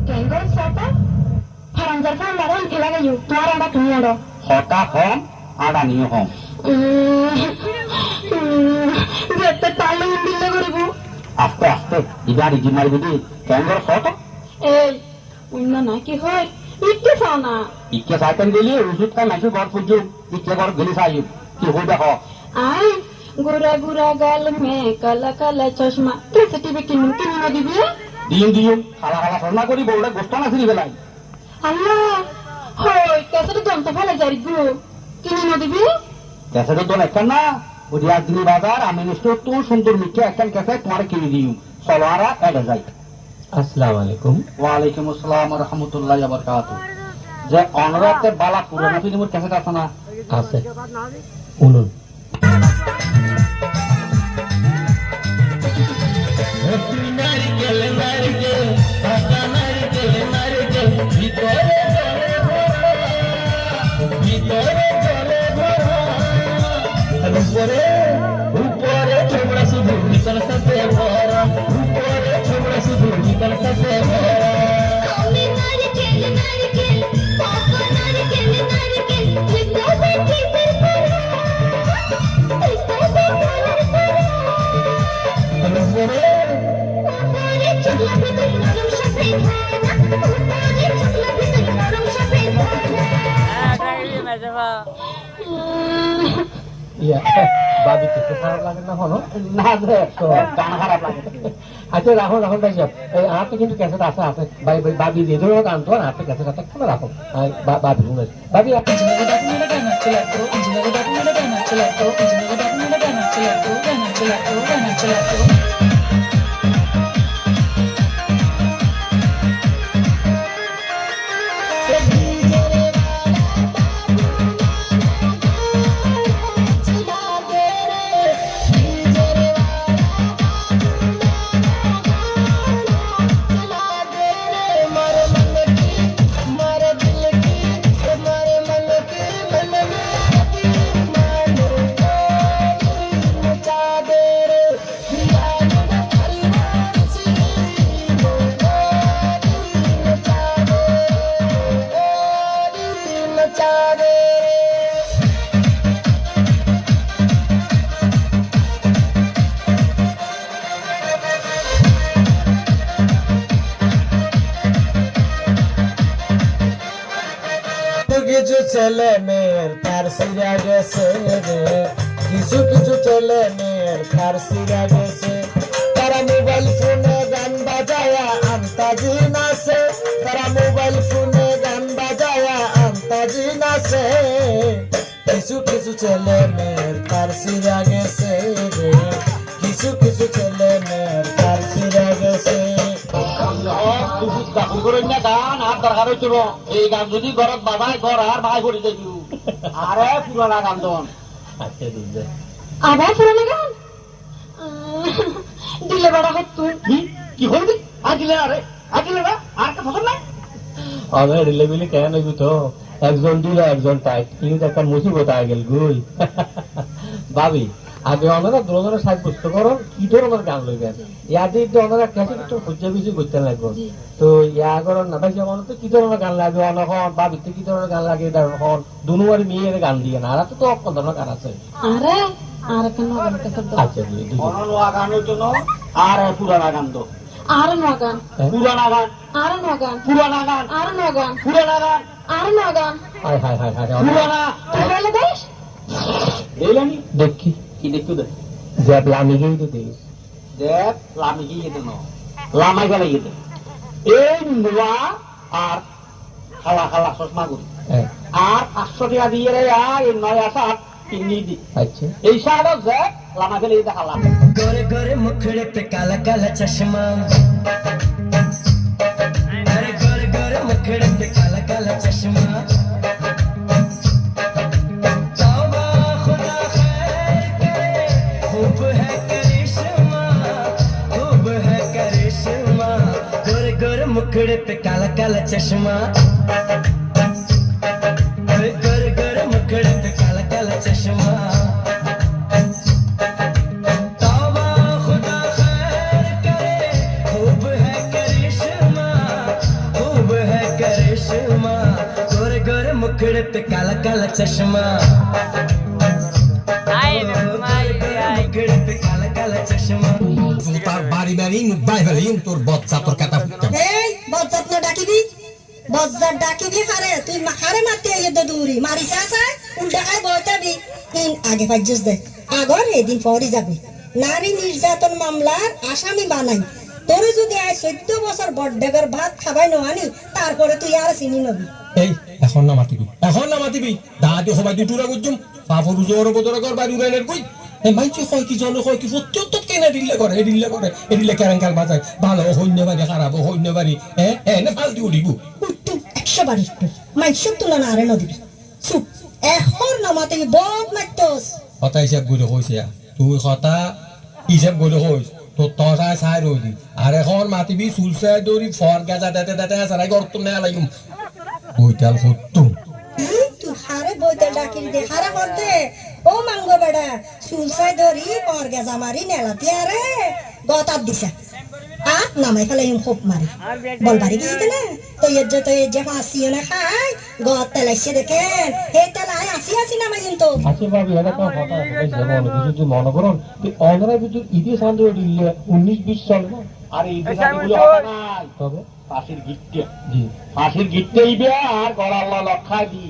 Kenggol siapa? Haranjar fan laran ilaga yu. Tuar ada kenyodo. হতা হম আদানিও হম যেতে তালে দিলে করিব। আস্তে আস্তে ইদার ইজি মারবি দি কেঙ্গর কত এই উন্না না কি হয়? ইকে চাও না। ইকে সাইকেল দিলি ওষুধ খাই মাসি ঘর পুজো ইকে ঘর গেলি চাই কি হই দেখো আই গোরা গোরা গাল মে কালা কালা চশমা কেসে টিভি কিনে না দিবি? দিন দিন খালা খালা সরনা করি বউটা গোস্ত না ছিড়ি ফেলাই আল্লাহ হই কেসে তো জমতে ফেলে যাই গো কিনে না দিবি? ক্যাসেট তো একটা না ওই একদিনই বাজার আমি নিশ্চয় তো সুন্দর মিঠে একটা ক্যাসেট তোমার কিনে দিও চলো আর এড়ে যাই আসসালামু আলাইকুম। ওয়ালাইকুম আসসালাম ওয়া রাহমাতুল্লাহি ওয়া বারাকাতুহু যে অনরাতে বালা পুরানো ফিল্মের ক্যাসেট আছে না আছে শুনুন। উপরে উপরে ছোবড়া শুধু নিকল সাথে ভরা উপরে ছোবড়া শুধু নিকল সাথে ভরা আমি নারকেল নারকেল পাকা নারকেল নারকেল লিখো দেখি পরা লিখো উপরে উপরে চকলা ভিতর নরম সাথে ভরা উপরে চকলা ভিতর নরম সাথে ভরা ইয়া বাবি কিছু খারাপ লাগে না হলো না যে গান খারাপ লাগে আচ্ছা রাখো রাখো ভাই সব এই আপনি কিন্তু ক্যাসেট আছে আছে ভাই ভাই বাবি যে ধরো গান তো আপনি ক্যাসেট আছে কেন রাখো বাবি শুনে বাবি আপনি Injineer Dakumina Gana Chilato, Injineer Dakumina Gana Chilato, Injineer Dakumina Gana Chilato, Gana Chilato, Gana Chilato. কিছু ছেলে মেয়ের তার সিরা গেছে রে কিছু কিছু ছেলে মেয়ের তার সিরা গেছে তারা মোবাইল ফোনে গান বাজায়া আন্তাজি নাচে তারা মোবাইল ফোনে গান বাজায়া আন্তাজি নাচে কিছু কিছু ছেলে মেয়ের তার সিরা গেছে রে কিছু কিছু ছেলে মেয়ের তার সিরা গেছে দাখল করেন না গান আর দরকার হইছিল এই গান যদি ঘরত বাজায় ঘর আর ভাই পড়ি দেখিও আরে পুরানা গান দন আচ্ছা বুঝলে আবার পুরানো গান দিলে বড় হতো কি হইবি আগিলে আরে আগিলে না আর কা পছন্দ নাই আমরা রিলেবিলি কেন নইবি তো একজন দিলে একজন টাইট কিন্তু একটা মুসিবত আগে গেল গুই ভাবি আগে ওনারা দুজনের সাব্যস্ত করো কি ধরনের গান লইবেন ইয়াতে তো ওনারা ক্যাসেট একটু খুঁজে বেশি করতে লাগবে তো ইয়া করো না ভাই যেমন তো কি ধরনের গান লাগে অনখন ভাবিতে কি ধরনের গান লাগে তখন দুনুয়ারি মেয়ের গান দিয়ে না আর তো অন্য ধরনের গান আছে আরে আর কেন গান কথা আচ্ছা বুঝলি অনলোয়া গান হইছিল আর পুরানা গান তো আর নগান পুরানা গান আর নগান পুরানা গান আর নগান পুরানা গান আর নগান হায় হায় হায় হায় পুরানা তাহলে দেখ এলানি দেখি কি দেখতো দে যে আমি গিয়ে তো দেখ দেখ লামি কি যেতে ন লামাই গেলে যেতে এই নোয়া আর খালা খালা চশমা করি আর 500 টাকা দিয়ে রে এই নয়া শার্ট কিনে দি আচ্ছা এই শার্ট যে লামা গেলে যেতে খালা गोरे गोरे मुखड़े पे काला काला चश्मा अरे गोरे गोरे मुखड़े पे काला काला चश्मा तौबा खुदा खैर करे खूब है करिश्मा खूब है करिश्मा गोरे गोरे मुखड़े पे काला काला चश्मा गोरे गोरे मुखड़े पे काला काला चश्मा तौबा खुदा खैर करे खूब है मुखड़े पे काला काला चश्मा मुखड़े पे काला काला चश्मा তার বাড়ি বাড়ি মুখ বাই ফেলি তোর বচ্চা তোর কাটা এই বজ্জাত না ডাকিবি বজ্জাত ডাকিবি হারে তুই হারে মারতে আইয়ে তো দূরি মারিস আসা উল্টা খাই বইতাবি ইন আগে পাইছিস দে আগর এদিন পরই যাবি নারী নির্যাতন মামলার আসামি বানাই তোর যদি আয় 14 বছর বড়ডাগর ভাত খাবাই নহানি তারপরে তুই আর চিনি নবি এই এখন না মাতিবি দাদি সবাই দুটুরা করছুম পাপর জোর বদর কর বাড়ি উড়াইনের কই এই মাইছি কয় কি জন কয় কি সত্যত কেনে দিলে করে এডিলে কেরাঙ্কাল বাজায় ভালো হইন্য বাড়ি খারাপ হইন্য বাড়ি না ফালতু উড়িব উত্তম 100 বার একটু মাইসব তুলনা আরে নদিবি চুপ এখন নমাতে বহুত মাইতস কথা হিসাব করে কইছে তুই কথা হিসাব করে কইস তো তসায় চাই রই দি আর এখন মাতিবি চুলসাই দৌড়ি ফর গাজা দেতে সারাই গর্ত না লাগিম বইটাল সত্যম তুই হারে বইতে ডাকি দে হারে করতে ও মাঙ্গো বেড়া সুলসাই ধরি পরগে জামারি নেলাতি আরে গতাত দিছে নামাই ফেলে খুব মারি বলবারি গিয়ে না তো এর যে ফাঁসিও না খাই গত তেলাইছে দেখেন হে তেলাই আসি নামাই কিন্তু আচ্ছা ভাবি এটা তো কথা যদি মনে করুন অনরা ভিতর ইতি সান্দ্র দিলে 19-20 সাল না আর এই যে শাড়িগুলো হবে না তবে ফাঁসির গিট্টে জি ফাঁসির গিট্টে ইবে আর গড়াল্লা লক্ষা দি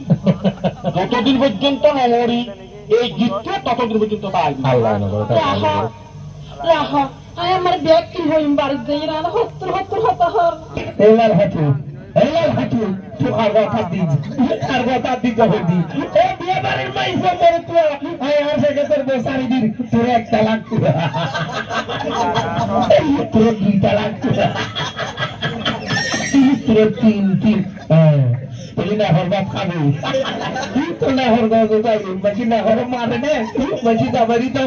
যতদিন পর্যন্ত নমরি এই গিট্টে ততদিন পর্যন্ত তাই আল্লাহ না করে রাহা আয় আমার ব্যাগ কি হইম বাড়িতে যাই না হত্তর হতা হর এলার হাঁটু তুই আর কথা দি জহদি এ বিয়ে বাড়ির মাইসে মরে তুই আয় আর থেকে তোর বসারি দিন তোর একটা লাগতো তোর দুইটা লাগতো তোর তিন বলি না হর বাপ খাবি তো না হর গাছ যাই বাকি না হর মারে না বাকি যাবারই তো